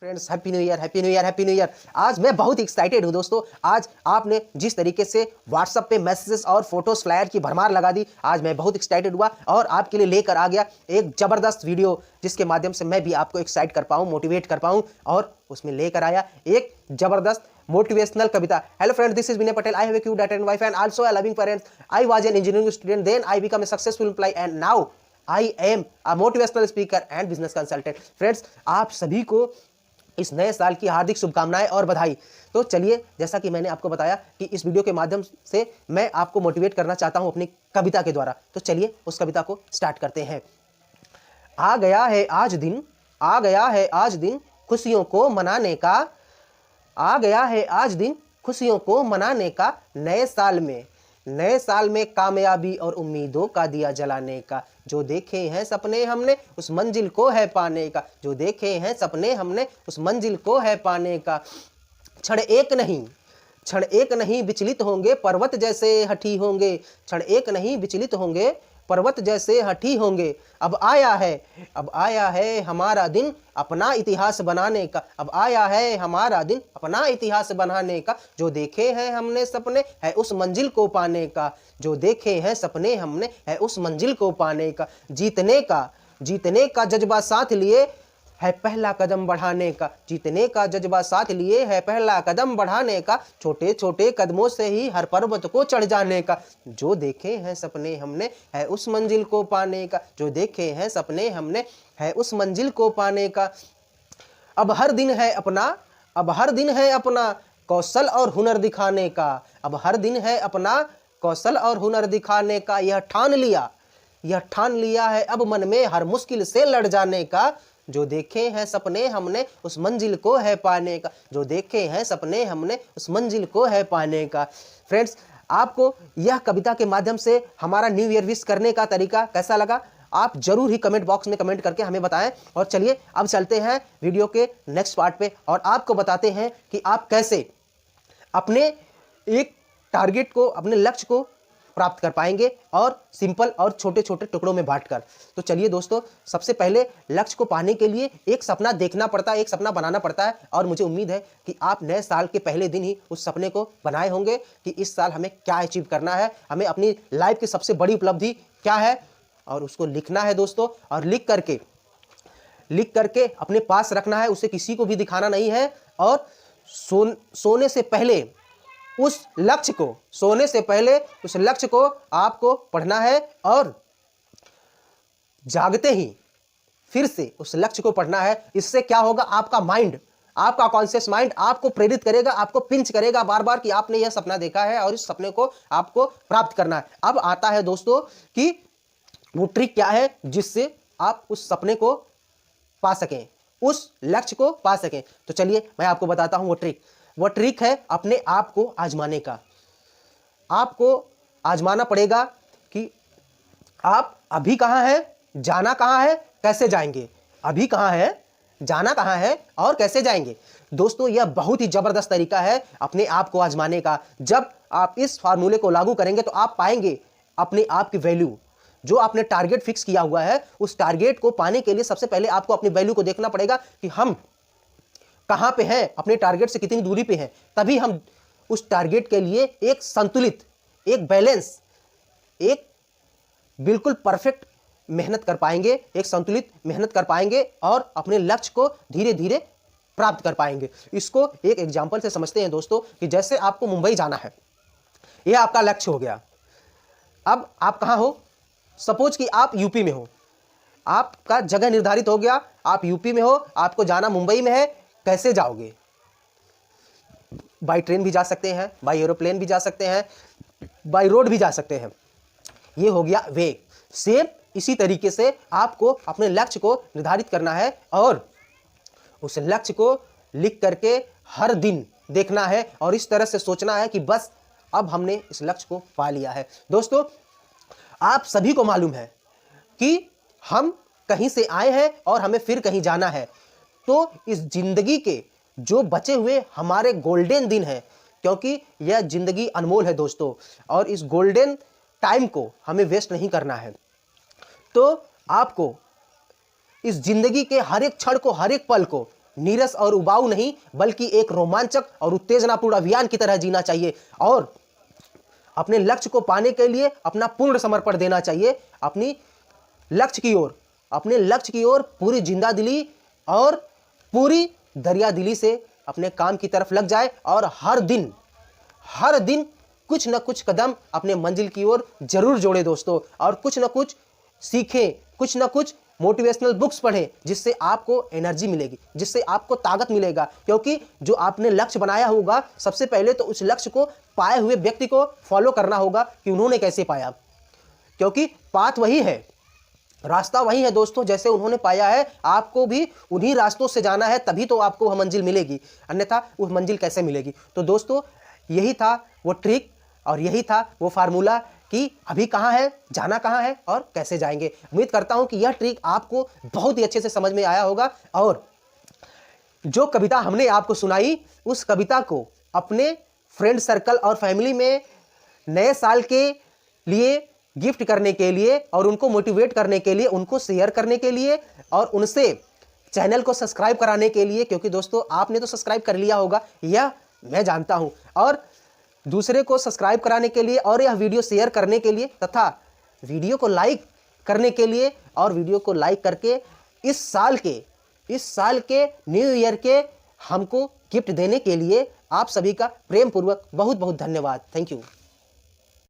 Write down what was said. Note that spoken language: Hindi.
Friends happy new year, happy new year, happy new year. आज मैं बहुत एक्साइटेड हूं दोस्तों। आज आपने जिस तरीके से व्हाट्सएप पे मैसेजेस और फोटोज फ्लायर की भरमार लगा दी, आज मैं बहुत एक्साइटेड हुआ और आपके लिए लेकर आ गया एक जबरदस्त वीडियो जिसके माध्यम से मैं भी आपको एक्साइट कर पाऊं, मोटिवेट कर पाऊं। और उसमें लेकर आया एक जबरदस्त मोटिवेशनल कविता। Hello friends, this is Vinay Patel. I have a cute daughter and wife and also a loving parents. I was an engineering student, then I become a successful employee and now I am a motivational speaker and business consultant. Friends, आप सभी को इस नए साल की हार्दिक शुभकामनाएं और बधाई। तो चलिए, जैसा कि मैंने आपको बताया कि इस वीडियो के माध्यम से मैं आपको मोटिवेट करना चाहता हूं अपनी कविता के द्वारा। तो चलिए उस कविता को स्टार्ट करते हैं। आ गया है आज दिन, आ गया है आज दिन खुशियों को मनाने का। आ गया है आज दिन खुशियों को मनाने का। नए साल में कामयाबी और उम्मीदों का दिया जलाने का। जो देखे हैं सपने हमने उस मंजिल को है पाने का। जो देखे हैं सपने हमने उस मंजिल को है पाने का। क्षण एक नहीं विचलित होंगे, पर्वत जैसे हठी होंगे। क्षण एक नहीं विचलित होंगे, पर्वत जैसे हठी होंगे। अब आया है हमारा दिन अपना इतिहास बनाने का। अब आया है हमारा दिन अपना इतिहास बनाने का। जो देखे हैं हमने सपने है उस मंजिल को पाने का। जो देखे हैं सपने हमने है उस मंजिल को पाने का। जीतने का जज्बा साथ लिए है पहला कदम बढ़ाने का। जीतने का जज्बा साथ लिए है पहला कदम बढ़ाने का। छोटे छोटे कदमों से ही हर पर्वत को चढ़ जाने का। जो देखे हैं सपने हमने है उस मंजिल को पाने का। जो देखे हैं सपने हमने है उस मंजिल को पाने का। अब हर दिन है अपना कौशल और हुनर दिखाने का। अब हर दिन है अपना कौशल और हुनर दिखाने का। यह ठान लिया है अब मन में हर मुश्किल से लड़ जाने का। जो देखे हैं सपने हमने उस मंजिल को है पाने का। जो देखे हैं सपने हमने उस मंजिल को है पाने का। फ्रेंड्स, आपको यह कविता के माध्यम से हमारा न्यू ईयर विश करने का तरीका कैसा लगा, आप जरूर ही कमेंट बॉक्स में कमेंट करके हमें बताएं। और चलिए अब चलते हैं वीडियो के नेक्स्ट पार्ट पे और आपको बताते हैं कि आप कैसे अपने एक टारगेट को, अपने लक्ष्य को प्राप्त कर पाएंगे और सिंपल और छोटे छोटे टुकड़ों में बांटकर। तो चलिए दोस्तों, सबसे पहले लक्ष्य को पाने के लिए एक सपना देखना पड़ता है, एक सपना बनाना पड़ता है। और मुझे उम्मीद है कि आप नए साल के पहले दिन ही उस सपने को बनाए होंगे कि इस साल हमें क्या अचीव करना है, हमें अपनी लाइफ की सबसे बड़ी उपलब्धि क्या है, और उसको लिखना है दोस्तों। और लिख करके अपने पास रखना है, उसे किसी को भी दिखाना नहीं है। और सोने से पहले उस लक्ष्य को आपको पढ़ना है और जागते ही फिर से उस लक्ष्य को पढ़ना है। इससे क्या होगा, आपका माइंड, आपका कॉन्शियस माइंड आपको प्रेरित करेगा, आपको पिंच करेगा बार बार कि आपने यह सपना देखा है और इस सपने को आपको प्राप्त करना है। अब आता है दोस्तों कि वो ट्रिक क्या है जिससे आप उस सपने को पा सकें, उस लक्ष्य को पा सकें। तो चलिए मैं आपको बताता हूं वो ट्रिक है अपने आप को आजमाने का। आपको आजमाना पड़ेगा कि आप अभी कहां हैं, जाना कहां है, कैसे जाएंगे। अभी कहां है, जाना कहां है और कैसे जाएंगे। दोस्तों, यह बहुत ही जबरदस्त तरीका है अपने आप को आजमाने का। जब आप इस फार्मूले को लागू करेंगे तो आप पाएंगे अपने आप की वैल्यू। जो आपने टारगेट फिक्स किया हुआ है, उस टारगेट को पाने के लिए सबसे पहले आपको अपनी वैल्यू को देखना पड़ेगा कि हम कहां पे हैं, अपने टारगेट से कितनी दूरी पे हैं। तभी हम उस टारगेट के लिए एक संतुलित, एक बैलेंस, एक बिल्कुल परफेक्ट मेहनत कर पाएंगे, एक संतुलित मेहनत कर पाएंगे और अपने लक्ष्य को धीरे धीरे प्राप्त कर पाएंगे। इसको एक एग्जाम्पल से समझते हैं दोस्तों कि जैसे आपको मुंबई जाना है, यह आपका लक्ष्य हो गया। अब आप कहां हो, सपोज कि आप यूपी में हो, आपका जगह निर्धारित हो गया, आप यूपी में हो, आपको जाना मुंबई में है। कैसे जाओगे, बाय ट्रेन भी जा सकते हैं, बाय एरोप्लेन भी जा सकते हैं, बाय रोड भी जा सकते हैं। ये हो गया वे। सेम इसी तरीके से आपको अपने लक्ष्य को निर्धारित करना है और उस लक्ष्य को लिख करके हर दिन देखना है और इस तरह से सोचना है कि बस अब हमने इस लक्ष्य को पा लिया है। दोस्तों, आप सभी को मालूम है कि हम कहीं से आए हैं और हमें फिर कहीं जाना है। तो इस जिंदगी के जो बचे हुए हमारे गोल्डन दिन हैं, क्योंकि यह जिंदगी अनमोल है दोस्तों, और इस गोल्डन टाइम को हमें वेस्ट नहीं करना है। तो आपको इस जिंदगी के हर एक क्षण को, हर एक पल को नीरस और उबाऊ नहीं, बल्कि एक रोमांचक और उत्तेजनापूर्ण अभियान की तरह जीना चाहिए और अपने लक्ष्य को पाने के लिए अपना पूर्ण समर्पण देना चाहिए। अपने लक्ष्य की ओर पूरी जिंदादिली और पूरी दरियादिली से अपने काम की तरफ लग जाए और हर दिन कुछ न कुछ कदम अपने मंजिल की ओर जरूर जोड़े दोस्तों, और कुछ न कुछ सीखें, कुछ न कुछ मोटिवेशनल बुक्स पढ़ें, जिससे आपको एनर्जी मिलेगी, जिससे आपको ताकत मिलेगा। क्योंकि जो आपने लक्ष्य बनाया होगा, सबसे पहले तो उस लक्ष्य को पाए हुए व्यक्ति को फॉलो करना होगा कि उन्होंने कैसे पाया, क्योंकि पाथ वही है, रास्ता वही है दोस्तों, जैसे उन्होंने पाया है आपको भी उन्हीं रास्तों से जाना है, तभी तो आपको वह मंजिल मिलेगी, अन्यथा उस मंजिल कैसे मिलेगी। तो दोस्तों यही था वो ट्रिक और यही था वो फार्मूला कि अभी कहाँ है, जाना कहाँ है और कैसे जाएंगे। उम्मीद करता हूं कि यह ट्रिक आपको बहुत ही अच्छे से समझ में आया होगा और जो कविता हमने आपको सुनाई उस कविता को अपने फ्रेंड सर्कल और फैमिली में नए साल के लिए गिफ्ट करने के लिए और उनको मोटिवेट करने के लिए, उनको शेयर करने के लिए और उनसे चैनल को सब्सक्राइब कराने के लिए, क्योंकि दोस्तों आपने तो सब्सक्राइब कर लिया होगा, यह मैं जानता हूं, और दूसरे को सब्सक्राइब कराने के लिए और यह वीडियो शेयर करने के लिए तथा वीडियो को लाइक करने के लिए, और वीडियो को लाइक करके इस साल के न्यू ईयर के हमको गिफ्ट देने के लिए आप सभी का प्रेम पूर्वक बहुत बहुत धन्यवाद। Thank you.